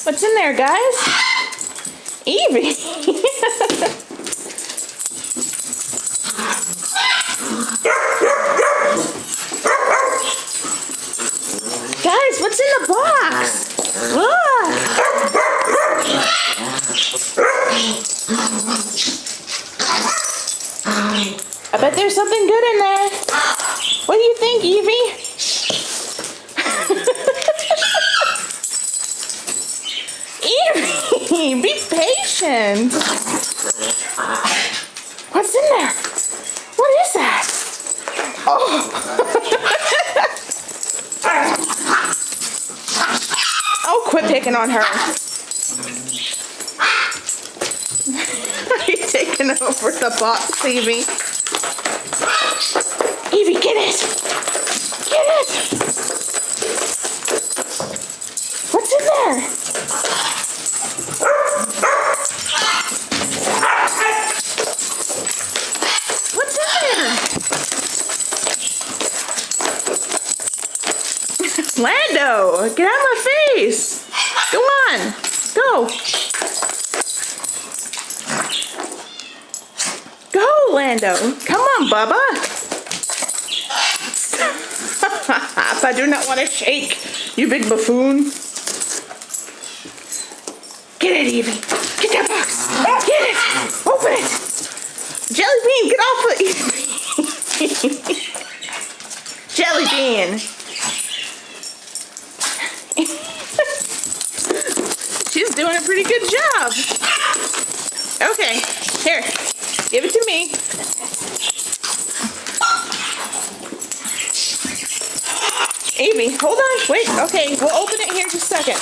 What's in there, guys? Evie. Guys, what's in the box? Look. I bet there's something good in there. What do you think, Evie? Evie, be patient. What's in there? What is that? Oh, quit picking on her. Are you taking over the box, Evie? Evie, get it! Get it! What's in there? What's in there? Lando, get out of my face! Go on, go! Go, Lando! Come on, Bubba! I do not want to shake, you big buffoon. Get it, Evie! Get that box! Get it! Open it! Jelly Bean, get off of Evie! Jelly Bean! She's doing a pretty good job. Okay, here, give it to me. Evie, hold on, wait, okay, we'll open it here in just a second.